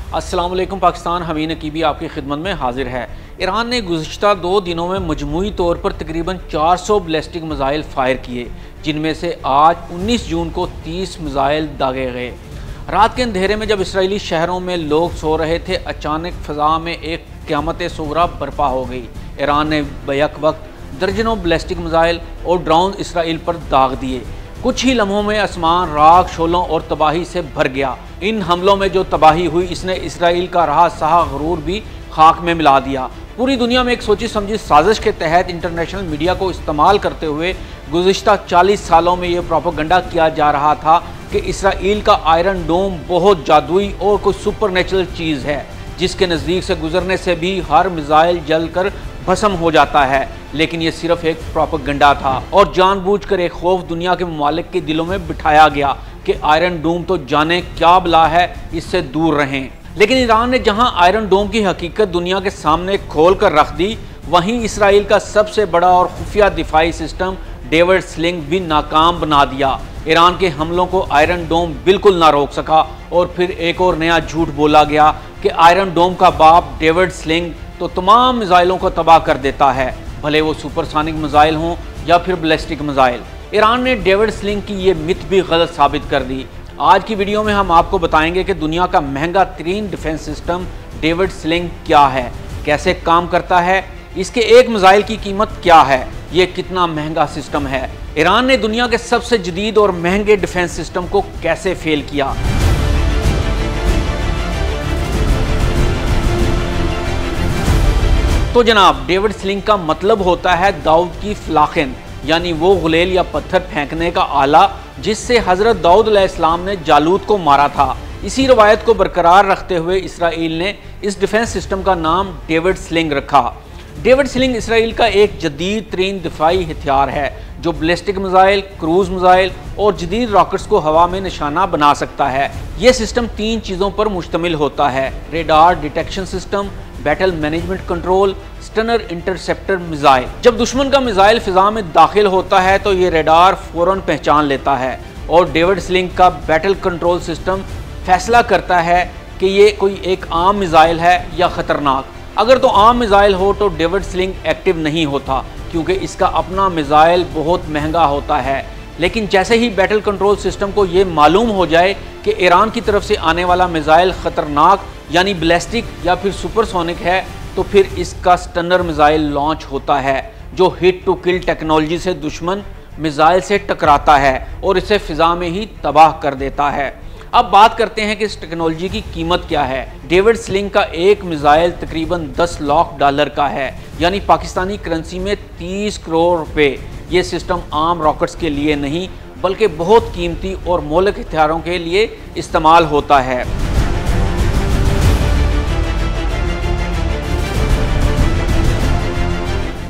अस्सलाम वालेकुम पाकिस्तान, हमीद नकीबी आपकी खिदमत में हाजिर है। ईरान ने गुज़िश्ता 2 दिनों में मजमूई तौर पर तकरीबन 400 बैलिस्टिक मिसाइल फायर किए, जिनमें से आज 19 जून को 30 मिसाइल दागे गए। रात के अंधेरे में जब इसराइली शहरों में लोग सो रहे थे, अचानक फ़ज़ा में एक क़यामत सुगरा बर्पा हो गई। ईरान ने बैक वक्त दर्जनों बैलिस्टिक मिसाइल और ड्रोन इसराइल पर दाग दिए। कुछ ही लम्हों में आसमान राख, शोलों और तबाही से भर गया। इन हमलों में जो तबाही हुई, इसने इसराइल का रहा सहा गुरूर भी खाक में मिला दिया। पूरी दुनिया में एक सोची समझी साजिश के तहत इंटरनेशनल मीडिया को इस्तेमाल करते हुए गुज़िश्ता 40 सालों में ये प्रोपेगेंडा किया जा रहा था कि इसराइल का आयरन डोम बहुत जादुई और कोई सुपरनेचुरल चीज़ है, जिसके नज़दीक से गुजरने से भी हर मिसाइल जल कर भस्म हो जाता है। लेकिन ये सिर्फ एक प्रोपेगेंडा था और जानबूझकर एक खौफ दुनिया के ममालिक के दिलों में बिठाया गया कि आयरन डोम तो जाने क्या बला है, इससे दूर रहें। लेकिन ईरान ने जहां आयरन डोम की हकीकत दुनिया के सामने खोल कर रख दी, वहीं इसराइल का सबसे बड़ा और खुफिया दिफाई सिस्टम डेविड स्लिंग भी नाकाम बना दिया। ईरान के हमलों को आयरन डोम बिल्कुल ना रोक सका और फिर एक और नया झूठ बोला गया कि आयरन डोम का बाप डेविड स्लिंग तो तमाम मिसाइलों को तबाह कर देता है, भले वो सुपरसोनिक मिसाइल हों या फिर बैलिस्टिक मिसाइल। ईरान ने डेविड स्लिंग की ये मिथ भी गलत साबित कर दी। आज की वीडियो में हम आपको बताएंगे कि दुनिया का महंगा तरीन डिफेंस सिस्टम डेविड स्लिंग क्या है, कैसे काम करता है, इसके एक मिसाइल की कीमत क्या है, ये कितना महंगा सिस्टम है, ईरान ने दुनिया के सबसे जदीद और महंगे डिफेंस सिस्टम को कैसे फेल किया। तो जनाब, डेविड स्लिंग का मतलब होता है दाऊद की फ्लाखिन, यानी वो गुलेल या पत्थर फेंकने का आला जिससे हज़रत दाऊद अलैहिस्सलाम ने जालूत को मारा था। इसी रवायत को बरकरार रखते हुए इसराइल ने इस डिफेंस सिस्टम का नाम डेविड स्लिंग रखा। डेविड स्लिंग इसराइल का एक जदीद तरीन दिफाई हथियार है जो बैलिस्टिक मिसाइल, क्रूज मिसाइल और जदीद रॉकेट्स को हवा में निशाना बना सकता है। यह सिस्टम 3 चीज़ों पर मुश्तमिल होता है: radar detection system, battle management control, stunner interceptor missile. जब दुश्मन का मिसाइल फिजा में दाखिल होता है तो ये रेडार फौरन पहचान लेता है और डेविड स्लिंग का बैटल कंट्रोल सिस्टम फैसला करता है कि ये कोई एक आम मिसाइल है या ख़तरनाक। अगर तो आम मिसाइल हो तो डेविड स्लिंग एक्टिव नहीं होता क्योंकि इसका अपना मिसाइल बहुत महंगा होता है। लेकिन जैसे ही बैटल कंट्रोल सिस्टम को ये मालूम हो जाए कि ईरान की तरफ से आने वाला मिसाइल ख़तरनाक यानी बैलिस्टिक या फिर सुपरसोनिक है, तो फिर इसका स्टनर मिसाइल लॉन्च होता है जो हिट टू किल टेक्नोलॉजी से दुश्मन मिसाइल से टकराता है और इसे फ़िज़ा में ही तबाह कर देता है। अब बात करते हैं कि इस टेक्नोलॉजी की कीमत क्या है। डेविड स्लिंग का एक मिसाइल तकरीबन $10 लाख का है, यानी पाकिस्तानी करेंसी में 30 करोड़ रुपए। ये सिस्टम आम रॉकेट्स के लिए नहीं बल्कि बहुत कीमती और मौलिक हथियारों के लिए इस्तेमाल होता है।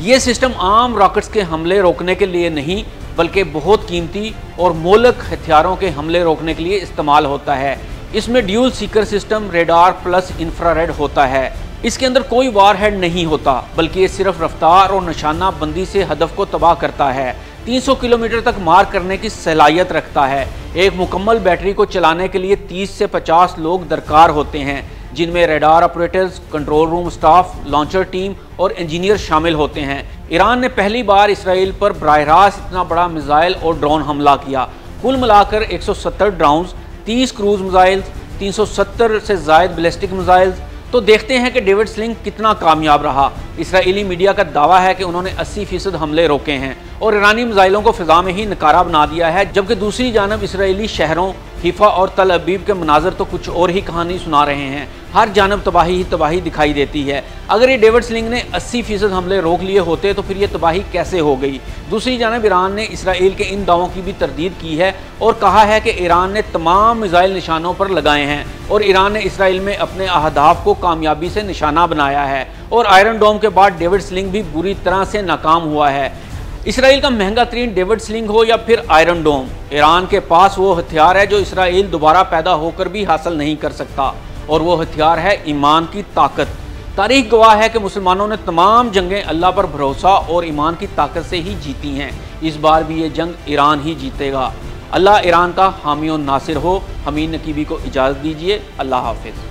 ये सिस्टम आम रॉकेट्स के हमले रोकने के लिए नहीं बल्कि बहुत कीमती और मौलिक हथियारों के हमले रोकने के लिए इस्तेमाल होता है। इसमें dual Sikar system radar plus infrared होता है। इसके अंदर कोई वारहेड नहीं होता बल्कि ये सिर्फ रफ्तार और निशाना बंदी से हदफ को तबाह करता है। 300 किलोमीटर तक मार करने की सलाहियत रखता है। एक मुकम्मल बैटरी को चलाने के लिए 30 से 50 लोग दरकार होते हैं, जिनमें radar operators, control room staff, launcher team और इंजीनियर शामिल होते हैं। ईरान ने पहली बार इसराइल पर बराह रास्त इतना बड़ा मिसाइल और ड्रोन हमला किया। कुल मिलाकर 170 ड्रोन, 30 क्रूज मिसाइल, 370 से ज़ायद बैलिस्टिक मिसाइल। तो देखते हैं कि डेविड स्लिंग कितना कामयाब रहा। इसराइली मीडिया का दावा है कि उन्होंने 80% हमले रोके हैं और ईरानी मिसाइलों को फ़िज़ा में ही नकारा बना दिया है, जबकि दूसरी जानब इसराइली शहरों हिफा और तल अबीब के मनाजर तो कुछ और ही कहानी सुना रहे हैं। हर जानब तबाही ही तबाही दिखाई देती है। अगर ये डेविड स्लिंग ने 80% हमले रोक लिए होते तो फिर ये तबाही कैसे हो गई। दूसरी जानब ईरान ने इसराइल के इन दावों की भी तरदीद की है और कहा है कि ईरान ने तमाम मिसाइल निशानों पर लगाए हैं और ईरान ने इसराइल में अपने अहदाफ को कामयाबी से निशाना बनाया है। और आयरन डोम के बाद डेविड स्लिंग भी बुरी तरह से नाकाम हुआ है। इसराइल का महंगा तरीन डेविड स्लिंग हो या फिर आयरन डोम, ईरान के पास वो हथियार है जो इसराइल दोबारा पैदा होकर भी हासिल नहीं कर सकता, और वो हथियार है ईमान की ताकत। तारीख गवाह है कि मुसलमानों ने तमाम जंगें अल्लाह पर भरोसा और ईमान की ताकत से ही जीती हैं। इस बार भी ये जंग ईरान ही जीतेगा। अल्लाह ईरान का हामी और नासिर हो। हमीद नकीबी को इजाज़त दीजिए। अल्लाह हाफिज़।